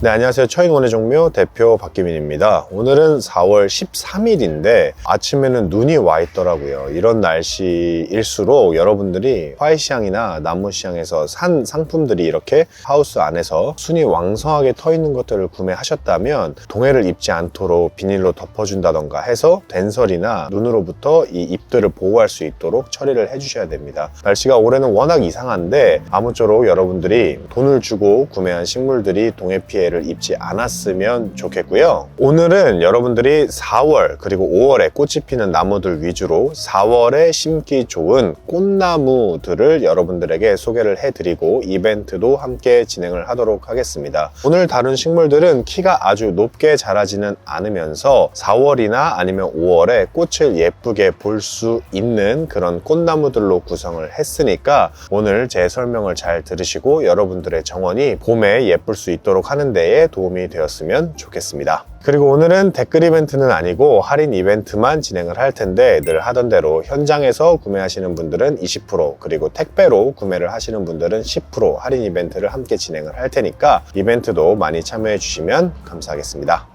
네, 안녕하세요. 처인원의 종묘 대표 박기민입니다. 오늘은 4월 13일인데 아침에는 눈이 와 있더라고요. 이런 날씨일수록 여러분들이 화훼시장이나 나무시장에서 산 상품들이 이렇게 하우스 안에서 순이 왕성하게 터 있는 것들을 구매하셨다면 동해를 입지 않도록 비닐로 덮어준다던가 해서 된설이나 눈으로부터 이 잎들을 보호할 수 있도록 처리를 해주셔야 됩니다. 날씨가 올해는 워낙 이상한데 아무쪼록 여러분들이 돈을 주고 구매한 식물들이 동해 피해를 입지 않았으면 좋겠고요. 오늘은 여러분들이 4월 그리고 5월에 꽃이 피는 나무들 위주로 4월에 심기 좋은 꽃나무들을 여러분들에게 소개를 해드리고 이벤트도 함께 진행을 하도록 하겠습니다. 오늘 다룬 식물들은 키가 아주 높게 자라지는 않으면서 4월이나 아니면 5월에 꽃을 예쁘게 볼 수 있는 그런 꽃나무들로 구성을 했으니까 오늘 제 설명을 잘 들으시고 여러분들의 정원이 봄에 예쁠 수 있도록 하는 데에 도움이 되었으면 좋겠습니다. 그리고 오늘은 댓글 이벤트는 아니고 할인 이벤트만 진행을 할 텐데 늘 하던 대로 현장에서 구매하시는 분들은 20% 그리고 택배로 구매를 하시는 분들은 10% 할인 이벤트를 함께 진행을 할 테니까 이벤트도 많이 참여해 주시면 감사하겠습니다.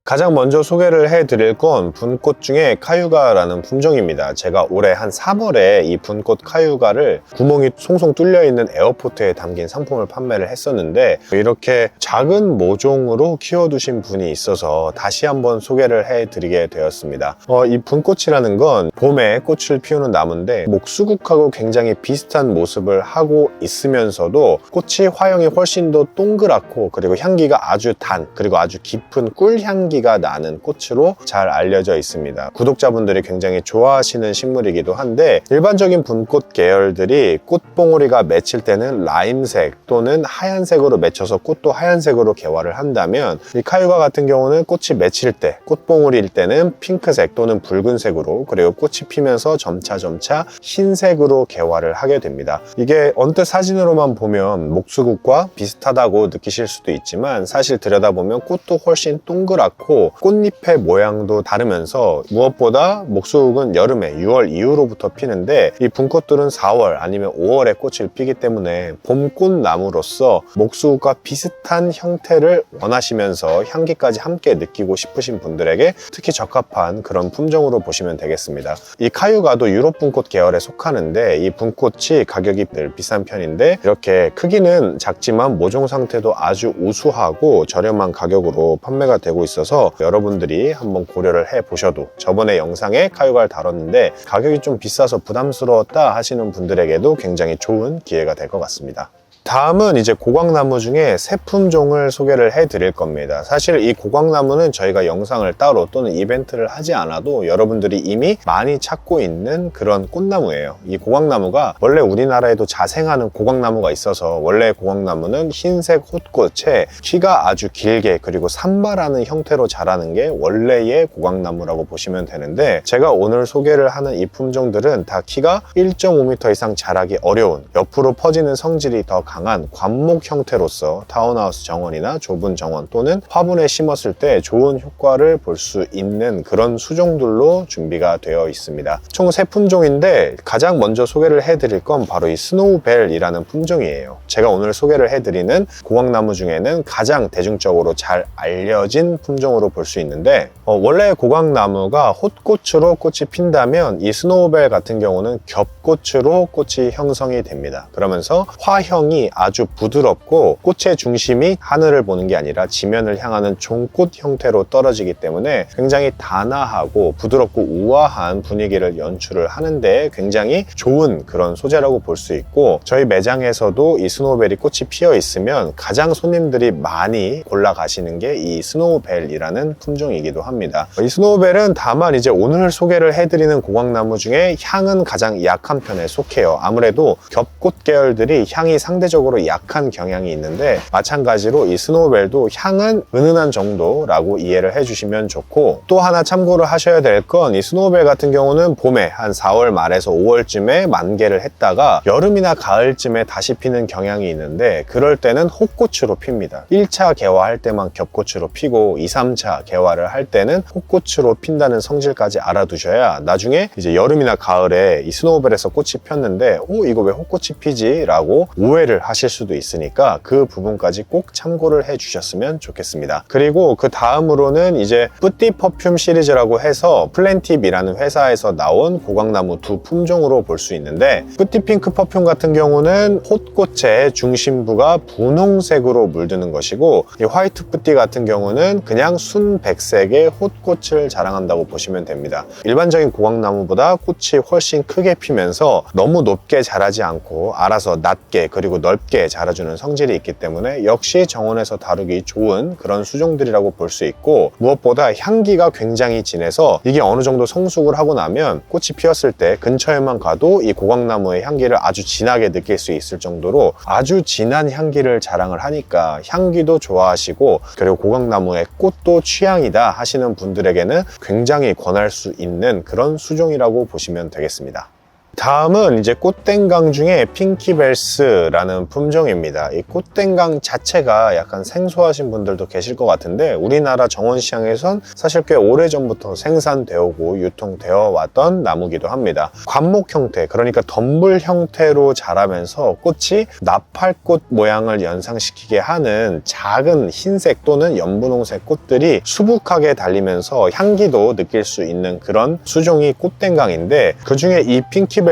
가장 먼저 소개를 해드릴 건 분꽃 중에 카유가라는 품종입니다. 제가 올해 한 3월에 이 분꽃 카유가를 구멍이 송송 뚫려 있는 에어포트에 담긴 상품을 판매를 했었는데 이렇게 작은 모종으로 키워두신 분이 있어서 다시 한번 소개를 해드리게 되었습니다. 이 분꽃이라는 건 봄에 꽃을 피우는 나무인데 목수국하고 굉장히 비슷한 모습을 하고 있으면서도 꽃이 화형이 훨씬 더 동그랗고 그리고 향기가 아주 단 그리고 아주 깊은 꿀향기가 나는 꽃으로 잘 알려져 있습니다. 구독자분들이 굉장히 좋아하시는 식물이기도 한데 일반적인 분꽃 계열들이 꽃봉오리가 맺힐 때는 라임색 또는 하얀색으로 맺혀서 꽃도 하얀색으로 개화를 한다면 이 카유가 같은 경우는 꽃이 맺힐 때 꽃봉오리일 때는 핑크색 또는 붉은색으로 그리고 꽃이 피면서 점차 흰색으로 개화를 하게 됩니다. 이게 언뜻 사진으로만 보면 목수국과 비슷하다고 느끼실 수도 있지만 사실 들여다보면 꽃도 훨씬 동그랗고 꽃잎의 모양도 다르면서 무엇보다 목수국은 여름에 6월 이후로부터 피는데 이 분꽃들은 4월 아니면 5월에 꽃을 피기 때문에 봄꽃나무로서 목수국과 비슷한 형태를 원하시면서 향기까지 함께 느끼고 싶으신 분들에게 특히 적합한 그런 품종으로 보시면 되겠습니다. 이 카유가도 유럽 분꽃 계열에 속하는데 이 분꽃이 가격이 늘 비싼 편인데 이렇게 크기는 작지만 모종 상태도 아주 우수하고 저렴한 가격으로 판매가 되고 있어서 여러분들이 한번 고려를 해보셔도 저번에 영상에 카유가를 다뤘는데 가격이 좀 비싸서 부담스러웠다 하시는 분들에게도 굉장히 좋은 기회가 될 것 같습니다. 다음은 이제 고광나무 중에 새 품종을 소개를 해드릴 겁니다. 사실 이 고광나무는 저희가 영상을 따로 또는 이벤트를 하지 않아도 여러분들이 이미 많이 찾고 있는 그런 꽃나무예요. 이 고광나무가 원래 우리나라에도 자생하는 고광나무가 있어서 원래 고광나무는 흰색 홑꽃에 키가 아주 길게 그리고 산발하는 형태로 자라는 게 원래의 고광나무라고 보시면 되는데 제가 오늘 소개를 하는 이 품종들은 다 키가 1.5m 이상 자라기 어려운 옆으로 퍼지는 성질이 더 강한 관목 형태로서 타운하우스 정원이나 좁은 정원 또는 화분에 심었을 때 좋은 효과를 볼 수 있는 그런 수종들로 준비가 되어 있습니다. 총 3품종인데 가장 먼저 소개를 해드릴 건 바로 이 스노우벨이라는 품종이에요. 제가 오늘 소개를 해드리는 고광나무 중에는 가장 대중적으로 잘 알려진 품종으로 볼 수 있는데 원래 고광나무가 홑꽃으로 꽃이 핀다면 이 스노우벨 같은 경우는 겹꽃으로 꽃이 형성이 됩니다. 그러면서 화형이 아주 부드럽고 꽃의 중심이 하늘을 보는 게 아니라 지면을 향하는 종꽃 형태로 떨어지기 때문에 굉장히 단아하고 부드럽고 우아한 분위기를 연출을 하는데 굉장히 좋은 그런 소재라고 볼 수 있고 저희 매장에서도 이 스노우벨이 꽃이 피어 있으면 가장 손님들이 많이 골라가시는 게 이 스노우벨이라는 품종이기도 합니다. 이 스노우벨은 다만 이제 오늘 소개를 해드리는 고광나무 중에 향은 가장 약한 편에 속해요. 아무래도 겹꽃 계열들이 향이 상대적으로 약한 경향이 있는데 마찬가지로 이 스노우벨도 향은 은은한 정도라고 이해를 해주시면 좋고 또 하나 참고를 하셔야 될 건 이 스노우벨 같은 경우는 봄에 한 4월 말에서 5월쯤에 만개를 했다가 여름이나 가을쯤에 다시 피는 경향이 있는데 그럴 때는 홑꽃으로 핍니다. 1차 개화할 때만 겹꽃으로 피고 2, 3차 개화를 할 때는 홑꽃으로 핀다는 성질까지 알아두셔야 나중에 이제 여름이나 가을에 이 스노우벨에서 꽃이 폈는데 이거 왜 홑꽃이 피지? 라고 오해를 하실 수도 있으니까 그 부분까지 꼭 참고를 해 주셨으면 좋겠습니다. 그리고 그 다음으로는 이제 뿌띠 퍼퓸 시리즈라고 해서 플랜팁이라는 회사에서 나온 고강나무 두 품종으로 볼 수 있는데, 뿌띠 핑크 퍼퓸 같은 경우는 홑꽃의 중심부가 분홍색으로 물드는 것이고, 이 화이트 뿌띠 같은 경우는 그냥 순백색의 홑꽃을 자랑한다고 보시면 됩니다. 일반적인 고강나무보다 꽃이 훨씬 크게 피면서 너무 높게 자라지 않고 알아서 낮게 그리고 넓게 자라주는 성질이 있기 때문에 역시 정원에서 다루기 좋은 그런 수종들이라고 볼 수 있고, 무엇보다 향기가 굉장히 진해서 이게 어느 정도 성숙을 하고 나면 꽃이 피었을 때 근처에만 가도 이 고강나무의 향기를 아주 진하게 느낄 수 있을 정도로 아주 진한 향기를 자랑을 하니까 향기도 좋아하시고, 그리고 고강나무의 꽃도 취향이다 하시는 분들에게는 굉장히 권할 수 있는 그런 수종이라고 보시면 되겠습니다. 다음은 이제 꽃땡강 중에 핑키벨스라는 품종입니다. 이 꽃땡강 자체가 약간 생소하신 분들도 계실 것 같은데, 우리나라 정원시장에선 사실 꽤 오래전부터 생산되어 오고 유통되어 왔던 나무기도 합니다. 관목 형태, 그러니까 덤불 형태로 자라면서 꽃이 나팔꽃 모양을 연상시키게 하는 작은 흰색 또는 연분홍색 꽃들이 수북하게 달리면서 향기도 느낄 수 있는 그런 수종이 꽃땡강인데, 그 중에 이 핑키벨스는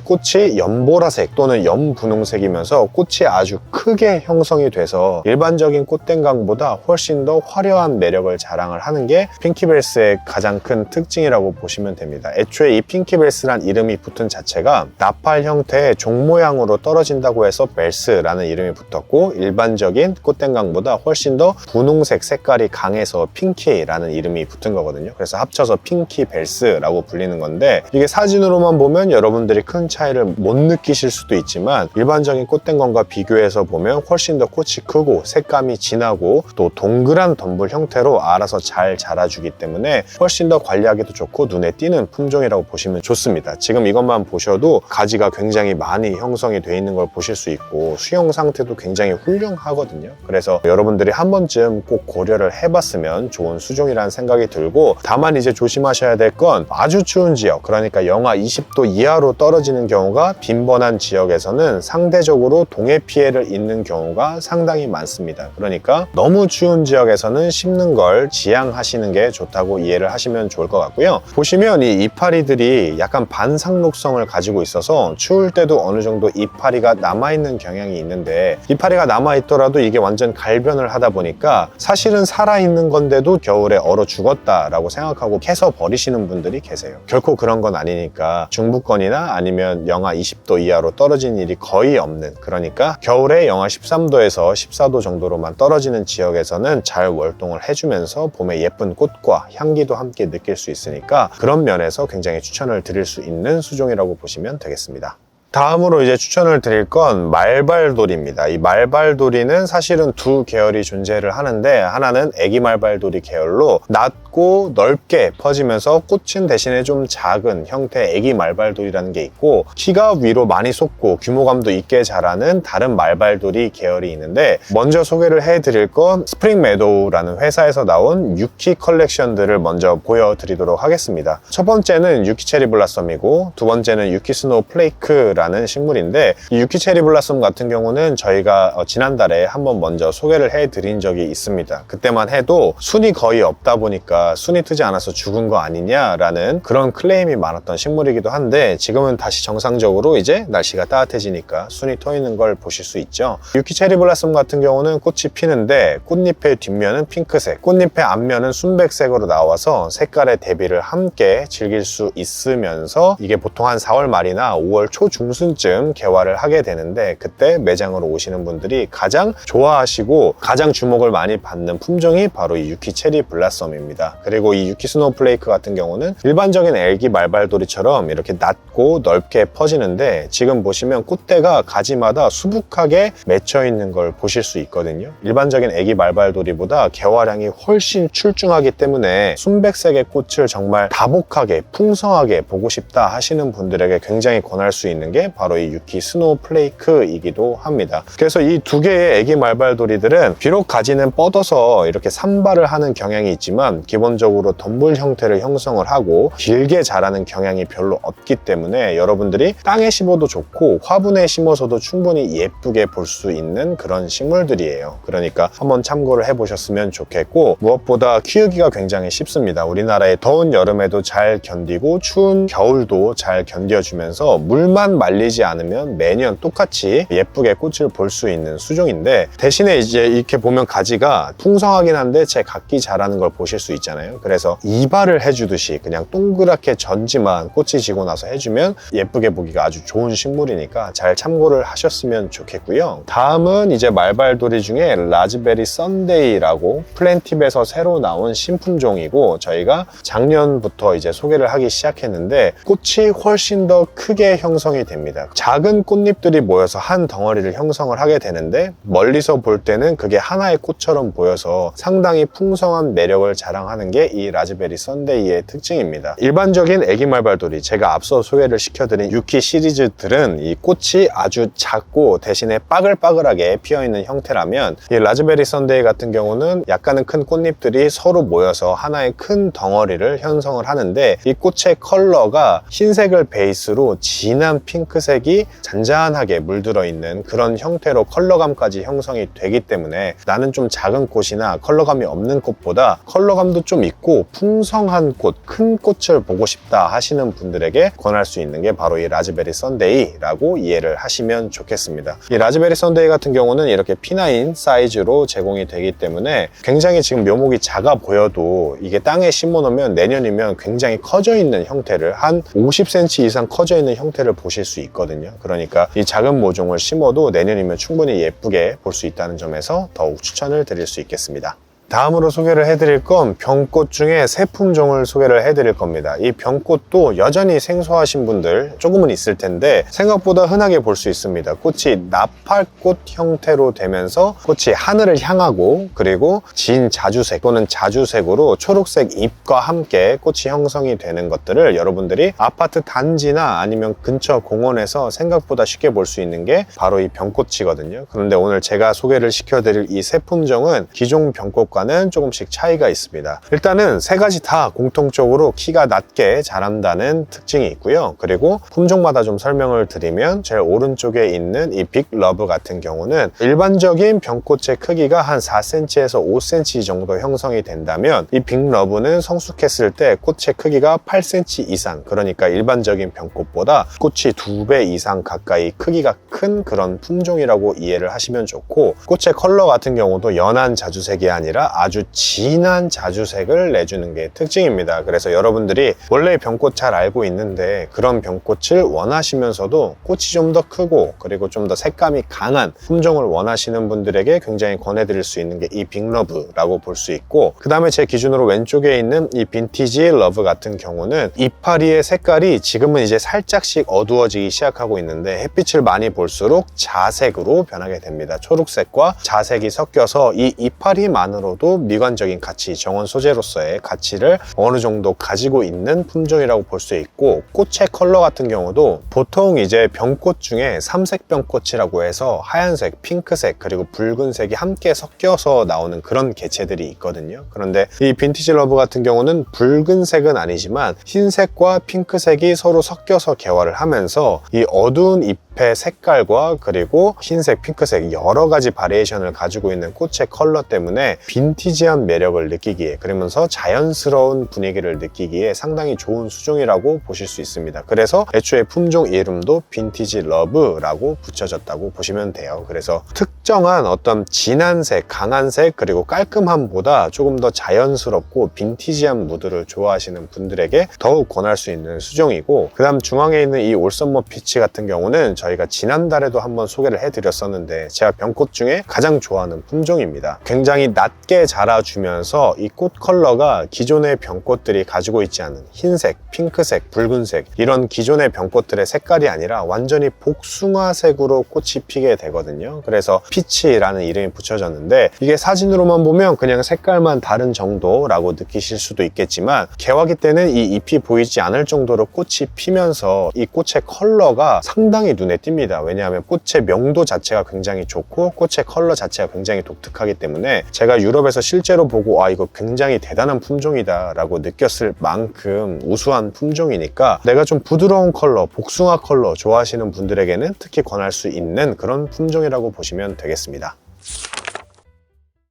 꽃이 연보라색 또는 연분홍색이면서 꽃이 아주 크게 형성이 돼서 일반적인 꽃땡강보다 훨씬 더 화려한 매력을 자랑을 하는 게 핑키벨스의 가장 큰 특징이라고 보시면 됩니다. 애초에 이 핑키벨스란 이름이 붙은 자체가 나팔 형태의 종 모양으로 떨어진다고 해서 벨스라는 이름이 붙었고, 일반적인 꽃땡강보다 훨씬 더 분홍색 색깔이 강해서 핑키라는 이름이 붙은 거거든요. 그래서 합쳐서 핑키벨스라고 불리는 건데, 이게 사진으로만 보면 여러분들이 큰 차이를 못 느끼실 수도 있지만 일반적인 꽃땡강과 비교해서 보면 훨씬 더 꽃이 크고 색감이 진하고 또 동그란 덤불 형태로 알아서 잘 자라주기 때문에 훨씬 더 관리하기도 좋고 눈에 띄는 품종이라고 보시면 좋습니다. 지금 이것만 보셔도 가지가 굉장히 많이 형성이 되어 있는 걸 보실 수 있고 수영 상태도 굉장히 훌륭하거든요. 그래서 여러분들이 한 번쯤 꼭 고려를 해봤으면 좋은 수종이라는 생각이 들고, 다만 이제 조심하셔야 될 건 아주 추운 지역, 그러니까 영하 20도 이하로 떨어지는 경우가 빈번한 지역에서는 상대적으로 동해 피해를 입는 경우가 상당히 많습니다. 그러니까 너무 추운 지역에서는 심는 걸 지양하시는 게 좋다고 이해를 하시면 좋을 것 같고요. 보시면 이 이파리들이 약간 반상록성을 가지고 있어서 추울 때도 어느 정도 이파리가 남아있는 경향이 있는데, 이파리가 남아있더라도 이게 완전 갈변을 하다 보니까 사실은 살아있는 건데도 겨울에 얼어 죽었다라고 생각하고 캐서 버리시는 분들이 계세요. 결코 그런 건 아니니까 중부권이나 아니면 영하 20도 이하로 떨어진 일이 거의 없는, 그러니까 겨울에 영하 13도에서 14도 정도로만 떨어지는 지역에서는 잘 월동을 해주면서 봄에 예쁜 꽃과 향기도 함께 느낄 수 있으니까 그런 면에서 굉장히 추천을 드릴 수 있는 수종이라고 보시면 되겠습니다. 다음으로 이제 추천을 드릴 건 말발돌이입니다. 이 말발돌이는 사실은 두 계열이 존재를 하는데, 하나는 애기 말발돌이 계열로 낮고 넓게 퍼지면서 꽃은 대신에 좀 작은 형태의 애기 말발돌이라는 게 있고, 키가 위로 많이 솟고 규모감도 있게 자라는 다른 말발돌이 계열이 있는데, 먼저 소개를 해드릴 건 스프링 메도우라는 회사에서 나온 유키 컬렉션들을 먼저 보여드리도록 하겠습니다. 첫 번째는 유키 체리 블라썸이고, 두 번째는 유키 스노우 플레이크 라는 식물인데, 이 유키 체리 블라썸 같은 경우는 저희가 지난달에 한번 먼저 소개를 해드린 적이 있습니다. 그때만 해도 순이 거의 없다 보니까 순이 트지 않아서 죽은 거 아니냐라는 그런 클레임이 많았던 식물이기도 한데, 지금은 다시 정상적으로 이제 날씨가 따뜻해지니까 순이 터 있는 걸 보실 수 있죠. 유키 체리 블라썸 같은 경우는 꽃이 피는데 꽃잎의 뒷면은 핑크색, 꽃잎의 앞면은 순백색으로 나와서 색깔의 대비를 함께 즐길 수 있으면서, 이게 보통 한 4월 말이나 5월 초중순쯤 개화를 하게 되는데, 그때 매장으로 오시는 분들이 가장 좋아하시고 가장 주목을 많이 받는 품종이 바로 이 유키 체리 블라썸입니다. 그리고 이 유키 스노우 플레이크 같은 경우는 일반적인 애기 말발돌이처럼 이렇게 낮고 넓게 퍼지는데, 지금 보시면 꽃대가 가지마다 수북하게 맺혀 있는 걸 보실 수 있거든요. 일반적인 애기 말발돌이보다 개화량이 훨씬 출중하기 때문에 순백색의 꽃을 정말 다복하게 풍성하게 보고 싶다 하시는 분들에게 굉장히 권할 수 있는 게 바로 이 유키 스노우 플레이크이기도 합니다. 그래서 이 두 개의 애기 말발돌이들은 비록 가지는 뻗어서 이렇게 산발을 하는 경향이 있지만, 기본 기본적으로 덤불 형태를 형성을 하고 길게 자라는 경향이 별로 없기 때문에 여러분들이 땅에 심어도 좋고 화분에 심어서도 충분히 예쁘게 볼 수 있는 그런 식물들이에요. 그러니까 한번 참고를 해보셨으면 좋겠고, 무엇보다 키우기가 굉장히 쉽습니다. 우리나라의 더운 여름에도 잘 견디고 추운 겨울도 잘 견뎌주면서 물만 말리지 않으면 매년 똑같이 예쁘게 꽃을 볼 수 있는 수종인데, 대신에 이제 이렇게 보면 가지가 풍성하긴 한데 제 각기 자라는 걸 보실 수 있잖아요. 그래서 이발을 해주듯이 그냥 동그랗게 전지만 꽃이 지고 나서 해주면 예쁘게 보기가 아주 좋은 식물이니까 잘 참고를 하셨으면 좋겠고요. 다음은 이제 말발돌이 중에 라즈베리 썬데이라고 플랜팁에서 새로 나온 신품종이고, 저희가 작년부터 이제 소개를 하기 시작했는데 꽃이 훨씬 더 크게 형성이 됩니다. 작은 꽃잎들이 모여서 한 덩어리를 형성을 하게 되는데, 멀리서 볼 때는 그게 하나의 꽃처럼 보여서 상당히 풍성한 매력을 자랑하는 게 이 라즈베리 썬데이의 특징입니다. 일반적인 애기 말발돌이, 제가 앞서 소개를 시켜드린 유키 시리즈들은 이 꽃이 아주 작고 대신에 빠글빠글하게 피어있는 형태라면, 이 라즈베리 썬데이 같은 경우는 약간은 큰 꽃잎들이 서로 모여서 하나의 큰 덩어리를 형성을 하는데, 이 꽃의 컬러가 흰색을 베이스로 진한 핑크색이 잔잔하게 물들어 있는 그런 형태로 컬러감까지 형성이 되기 때문에, 나는 좀 작은 꽃이나 컬러감이 없는 꽃보다 컬러감도 좀 있고 풍성한 꽃, 큰 꽃을 보고 싶다 하시는 분들에게 권할 수 있는 게 바로 이 라즈베리 썬데이라고 이해를 하시면 좋겠습니다. 이 라즈베리 썬데이 같은 경우는 이렇게 P9 사이즈로 제공이 되기 때문에 굉장히 지금 묘목이 작아 보여도 이게 땅에 심어 놓으면 내년이면 굉장히 커져 있는 형태를, 한 50cm 이상 커져 있는 형태를 보실 수 있거든요. 그러니까 이 작은 모종을 심어도 내년이면 충분히 예쁘게 볼 수 있다는 점에서 더욱 추천을 드릴 수 있겠습니다. 다음으로 소개를 해드릴 건 병꽃 중에 새 품종을 소개를 해드릴 겁니다. 이 병꽃도 여전히 생소하신 분들 조금은 있을 텐데 생각보다 흔하게 볼 수 있습니다. 꽃이 나팔꽃 형태로 되면서 꽃이 하늘을 향하고, 그리고 진 자주색 또는 자주색으로 초록색 잎과 함께 꽃이 형성이 되는 것들을 여러분들이 아파트 단지나 아니면 근처 공원에서 생각보다 쉽게 볼 수 있는 게 바로 이 병꽃이거든요. 그런데 오늘 제가 소개를 시켜드릴 이 새 품종은 기존 병꽃과 는 조금씩 차이가 있습니다. 일단은 세 가지 다 공통적으로 키가 낮게 자란다는 특징이 있고요. 그리고 품종마다 좀 설명을 드리면, 제일 오른쪽에 있는 이 빅러브 같은 경우는 일반적인 병꽃의 크기가 한 4cm에서 5cm 정도 형성이 된다면, 이 빅러브는 성숙했을 때 꽃의 크기가 8cm 이상, 그러니까 일반적인 병꽃보다 꽃이 2배 이상 가까이 크기가 큰 그런 품종이라고 이해를 하시면 좋고, 꽃의 컬러 같은 경우도 연한 자주색이 아니라 아주 진한 자주색을 내주는 게 특징입니다. 그래서 여러분들이 원래 병꽃 잘 알고 있는데 그런 병꽃을 원하시면서도 꽃이 좀 더 크고 그리고 좀 더 색감이 강한 품종을 원하시는 분들에게 굉장히 권해드릴 수 있는 게 이 빅러브라고 볼 수 있고, 그 다음에 제 기준으로 왼쪽에 있는 이 빈티지 러브 같은 경우는 이파리의 색깔이 지금은 이제 살짝씩 어두워지기 시작하고 있는데, 햇빛을 많이 볼수록 자색으로 변하게 됩니다. 초록색과 자색이 섞여서 이 이파리만으로도 미관적인 가치, 정원 소재로서의 가치를 어느 정도 가지고 있는 품종이라고 볼 수 있고, 꽃의 컬러 같은 경우도 보통 이제 병꽃 중에 삼색병꽃이라고 해서 하얀색, 핑크색, 그리고 붉은색이 함께 섞여서 나오는 그런 개체들이 있거든요. 그런데 이 빈티지 러브 같은 경우는 붉은색은 아니지만 흰색과 핑크색이 서로 섞여서 개화를 하면서 이 어두운 잎의 색깔과 그리고 흰색, 핑크색 여러 가지 바리에이션을 가지고 있는 꽃의 컬러 때문에 빈티지한 매력을 느끼기에, 그러면서 자연스러운 분위기를 느끼기에 상당히 좋은 수종이라고 보실 수 있습니다. 그래서 애초에 품종 이름도 빈티지 러브라고 붙여졌다고 보시면 돼요. 그래서 특정한 어떤 진한 색, 강한 색, 그리고 깔끔함보다 조금 더 자연스럽고 빈티지한 무드를 좋아하시는 분들에게 더욱 권할 수 있는 수종이고, 그 다음 중앙에 있는 이 올썸머 피치 같은 경우는 저희가 지난달에도 한번 소개를 해드렸었는데 제가 병꽃 중에 가장 좋아하는 품종입니다. 굉장히 낮게 자라주면서 이 꽃 컬러가 기존의 병꽃들이 가지고 있지 않은 흰색, 핑크색, 붉은색 이런 기존의 병꽃들의 색깔이 아니라 완전히 복숭아색으로 꽃이 피게 되거든요. 그래서 피치라는 이름이 붙여졌는데, 이게 사진으로만 보면 그냥 색깔만 다른 정도라고 느끼실 수도 있겠지만, 개화기 때는 이 잎이 보이지 않을 정도로 꽃이 피면서 이 꽃의 컬러가 상당히 눈에 띕니다. 왜냐하면 꽃의 명도 자체가 굉장히 좋고 꽃의 컬러 자체가 굉장히 독특하기 때문에, 제가 유럽에서 실제로 보고 이거 굉장히 대단한 품종이다 라고 느꼈을 만큼 우수한 품종이니까, 내가 좀 부드러운 컬러, 복숭아 컬러 좋아하시는 분들에게는 특히 권할 수 있는 그런 품종이라고 보시면 되겠습니다.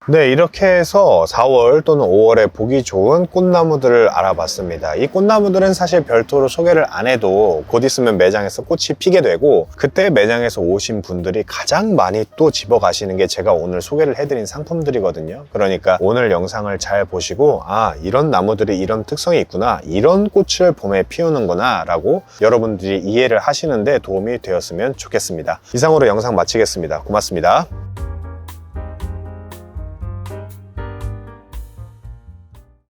네, 이렇게 해서 4월 또는 5월에 보기 좋은 꽃나무들을 알아봤습니다. 이 꽃나무들은 사실 별도로 소개를 안 해도 곧 있으면 매장에서 꽃이 피게 되고, 그때 매장에서 오신 분들이 가장 많이 또 집어가시는 게 제가 오늘 소개를 해드린 상품들이거든요. 그러니까 오늘 영상을 잘 보시고, 이런 나무들이 이런 특성이 있구나, 이런 꽃을 봄에 피우는구나 라고 여러분들이 이해를 하시는데 도움이 되었으면 좋겠습니다. 이상으로 영상 마치겠습니다. 고맙습니다.